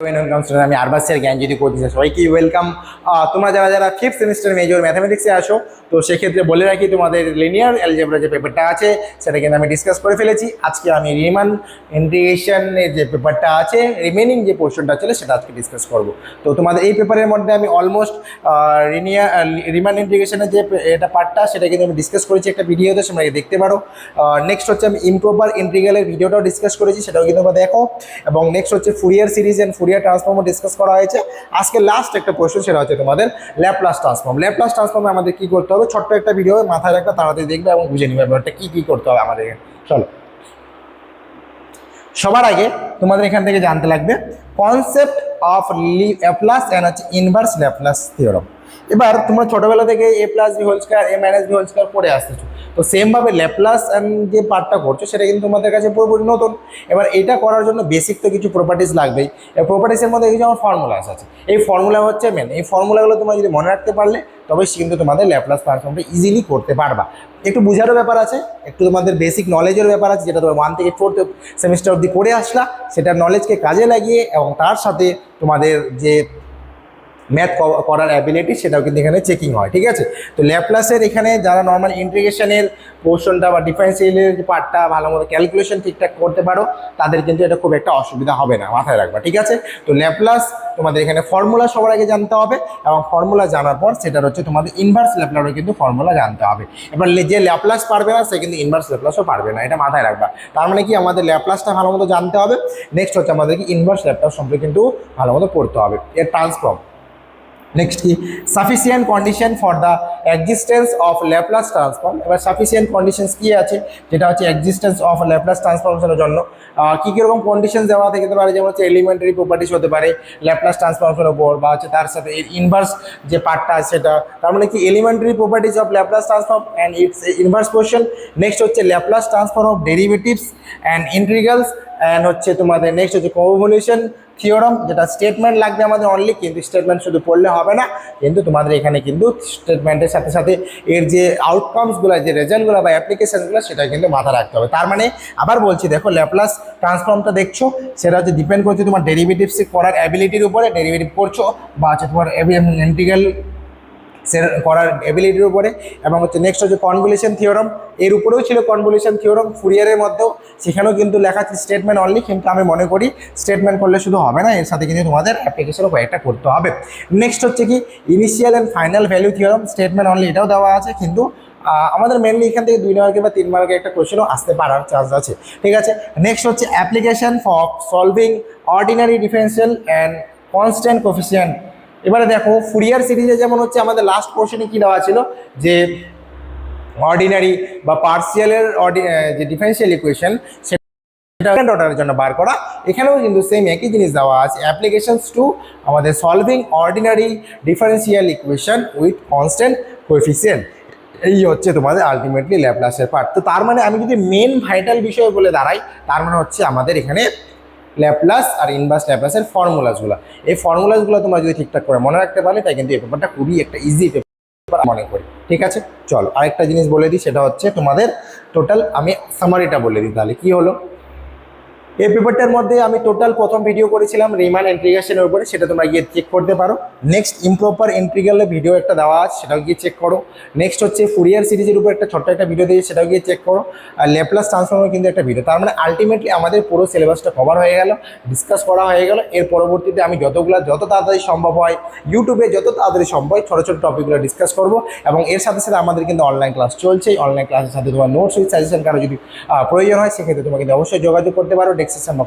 Welcome student, আমি আরবাস sir জ্ঞান যদি করতে চাই সবাইকে ওয়েলকাম। তোমরা যারা যারা ফিফথ সেমিস্টার মেজর ম্যাথামেটিক্সে আসো, তো সেক্ষেত্রে বলে রাখি তোমাদের লিনিয়ার অ্যালজেব্রা যে পেপারটা আছে সেটা কিন্তু আমি ডিসকাস করে ফেলেছি। আজকে আমি রিমান ইন্টিগ্রেশনের যে পেপারটা আছে, রিমেনিং যে পোর্শনটা ছিল সেটা আজকে ডিসকাস করব। তো তোমাদের এই পেপারের মধ্যে আমি অলমোস্ট রিমান ইন্টিগ্রেশনের যে এটা পার্টটা সেটা কিন্তু আমি ডিসকাস করেছি একটা ভিডিওতে, তোমরা দেখতে পারো। নেক্সট হচ্ছে আমি ইমপ্রপার ইন্টিগ্রালের ভিডিওটাও ডিসকাস করেছি, সেটাও কিন্তু তোমরা দেখো। এবং নেক্সট হচ্ছে ফুরিয়ার সিরিজ অ্যান্ড ফুরিয়ার ট্রান্সফর্মও ডিসকাস করা হয়েছে। আজকে লাস্ট একটা প্রশ্ন, সেটা হচ্ছে তোমাদের ল্যাপ্লাস ট্রান্সফর্ম। ল্যাপ্লাস ট্রান্সফর্মে আমাদের কি করতে হবে, ছোট্ট একটা ভিডিও মাথায় রাখবে, তাড়াতাড়ি দেখবে এবং বুঝে নিবে ব্যাপারটা কি করতে হবে আমাদের। চলো, সবার আগে তোমাদের এখান থেকে জানতে লাগবে কনসেপ্ট অফ ল্যাপ্লাস অ্যান্ড হচ্ছে ইনভার্স ল্যাপ্লাস থিওরাম। এবার তোমরা ছোটবেলা থেকে এ প্লাস বি হোল স্কয়ার এ মাইনাস বি হোল স্কয়ার পড়ে আসতেছো, তো সেমভাবে ল্যাপ্লাস অ্যান্ড যে পার্টটা করছো সেটা কিন্তু তোমাদের কাছে পুরোপুরি নতুন। এবার এটা করার জন্য বেসিক তো কিছু প্রপার্টিস লাগবেই। এই প্রপার্টিসের মধ্যে কিছু আমার ফর্মুলাস আছে, এই ফর্মুলা হচ্ছে মেন। এই ফর্মুলাগুলো তোমরা যদি মনে রাখতে পারলে তবে কিন্তু তোমাদের ল্যাপ্লাস ট্রান্সফর্মটা ইজিলি করতে পারবা। একটু বোঝারও ব্যাপার আছে, একটু তোমাদের বেসিক নলেজের ব্যাপার আছে, যেটা তোমার 1 থেকে 4th সেমিস্টার অবধি করে আসলা, সেটার নলেজকে কাজে লাগিয়ে এবং তার সাথে তোমাদের যে ম্যাথ করার অ্যাবিলিটি সেটাও কিন্তু এখানে চেকিং হয়। ঠিক আছে, তো ল্যাপ্লাসের এখানে যারা নর্মাল ইন্টিগ্রেশনের পোর্শনটা বা ডিফারেন্সিয়ালের যে পার্টটা ভালো মতো ক্যালকুলেশন ঠিকঠাক করতে পারো, তাদের কিন্তু এটা খুব একটা অসুবিধা হবে না, মাথায় রাখবা। ঠিক আছে, তো ল্যাপ্লাস তোমাদের এখানে ফর্মুলা সবার আগে জানতে হবে, এবং ফর্মুলা জানার পর সেটার হচ্ছে তোমাদের ইনভার্স ল্যাপ্লাসও কিন্তু ফর্মুলা জানতে হবে। এবার যে ল্যাপ্লাস পারবে না সে কিন্তু ইনভার্স ল্যাপ্লাসও পারবে না, এটা মাথায় রাখবা। তার মানে কি আমাদের ল্যাপ্লাসটা ভালো মতো জানতে হবে, নেক্সট হচ্ছে আমাদেরকে ইনভার্স ল্যাপ্লাস সম্পর্কে কিন্তু ভালো মতো পড়তে হবে। এর ট্রান্সফর্ম নেক্সট কি sufficient condition for the existence of Laplace transform. এবার সাফিসিয়েন্ট কন্ডিশনস কি আছে, যেটা হচ্ছে এক্সিস্টেন্স অফ ল্যাপ্লাস ট্রান্সফরমেশনের জন্য কী কীরকম কন্ডিশন দেওয়া থাকতে পারে, যেমন হচ্ছে এলিমেন্টারি প্রপার্টিস হতে পারে ল্যাপ্লাস ট্রান্সফরমেশনের উপর, বা হচ্ছে তার সাথে ইনভার্স যে পার্টটা আছে সেটা, তার মানে কি elementary properties of Laplace transform and its inverse portion. Next হচ্ছে Laplace transform of derivatives and integrals, and হচ্ছে তোমাদের নেক্সট হচ্ছে কনভলিউশন থিওরাম, যেটা স্টেটমেন্ট লাগবে আমাদের অনলি, কিন্তু স্টেটমেন্ট শুধু পড়লে হবে না, কিন্তু তোমাদের এখানে কিন্তু স্টেটমেন্টের সাথে সাথে এর যে আউটকামসগুলো, যে রেজাল্টগুলো বা অ্যাপ্লিকেশনগুলো, সেটা কিন্তু মাথা রাখতে হবে। তার মানে আবার বলছি, দেখো ল্যাপ্লাস ট্রান্সফর্মটা দেখছো, সেটা হচ্ছে ডিপেন্ড করছে তোমার ডেরিভেটিভস করার অ্যাবিলিটির উপরে, ডেরিভেটিভ করছো বা হচ্ছে তোমার ইন্টিগ্রাল করার এবিলিটির উপরে, এবং হচ্ছে নেক্সট হচ্ছে কনভলিউশন থিওরাম, এর উপরেও ছিল কনভলিউশন থিওরাম ফুরিয়ারের মধ্যেও, সেখানেও কিন্তু লেখা আছে স্টেটমেন্ট অনলি, কিন্তু আমি মনে করি স্টেটমেন্ট করলে শুধু হবে না, এর সাথে কিন্তু তোমাদের অ্যাপ্লিকেশনও কয়েকটা করতে হবে। নেক্সট হচ্ছে কি initial and final value theorem, statement only এটাও দেওয়া আছে, কিন্তু আমাদের মেনলি এখান থেকে 2 মার্কের বা 3 মার্কের একটা কোয়েশ্চেনও আসতে পারার চান্স আছে। ঠিক আছে, নেক্সট হচ্ছে application for solving ordinary differential and constant coefficient. এবারে দেখো ফুরিয়ার সিরিজে যেমন হচ্ছে আমাদের লাস্ট পোর্শনে কি দেওয়া ছিল, যে অর্ডিনারি বা পার্সিয়ালের যে ডিফারেন্সিয়াল ইকুয়েশন সেটা অর্ডারের জন্য বার করা, এখানেও কিন্তু সেম একই জিনিস দেওয়া আছে, অ্যাপ্লিকেশনস টু আমাদের solving ordinary differential equation with constant coefficient. এই হচ্ছে তোমাদের আলটিমেটলি ল্যাপ্লাসের পার্ট। তো তার মানে আমি যদি মেন ভাইটাল বিষয় বলে দাঁড়াই, তার মানে হচ্ছে আমাদের এখানে ল্যাপ্লাস আর ইনভার্স ল্যাপ্লাসের ফর্মুলাসগুলো, এই ফর্মুলাসগুলো তোমরা যদি ঠিকঠাক করে মনে রাখতে পারলে, তাই কিন্তু এই পেপারটা খুবই একটা ইজি পেপার মনে করি। ঠিক আছে, চলো আরেকটা জিনিস বলে দিই, সেটা হচ্ছে তোমাদের টোটাল আমি সামারিটা বলে দিই। তাহলে কি হলো, এই পেপারটার মধ্যে আমি টোটাল প্রথম ভিডিও করেছিলাম রিমান ইন্টিগ্রেশনের উপরে, সেটা তোমরা গিয়ে চেক করতে পারো। নেক্সট ইমপ্রপার ইন্টিগ্রালের ভিডিও একটা দেওয়া আছে, সেটাও গিয়ে চেক করো। নেক্সট হচ্ছে ফুরিয়ার সিরিজের উপর একটা ছোট্ট একটা ভিডিও দিয়েছে, সেটাও গিয়ে চেক করো। আর ল্যাপ্লাস ট্রান্সফর্মের কিন্তু একটা ভিডিও। তার মানে আলটিমেটলি আমাদের পুরো সিলেবাসটা কভার হয়ে গেল, ডিসকাস করা হয়ে গেল। এর পরবর্তীতে আমি যত তাড়াতাড়ি সম্ভব হয় ইউটিউবে যত তাড়াতাড়ি সম্ভব ছোটো ছোটো টপিকগুলো ডিসকাস করবো, এবং এর সাথে সাথে আমাদের কিন্তু অনলাইন ক্লাস চলছে। অনলাইন ক্লাসের সাথে তোমার নোটস উইথ সাজেশন কারো যদি প্রয়োজন হয়, সেক্ষেত্রে তোমাকে কিন্তু অবশ্যই যোগাযোগ করতে পারো। ডেসক্রিপশন বক্সে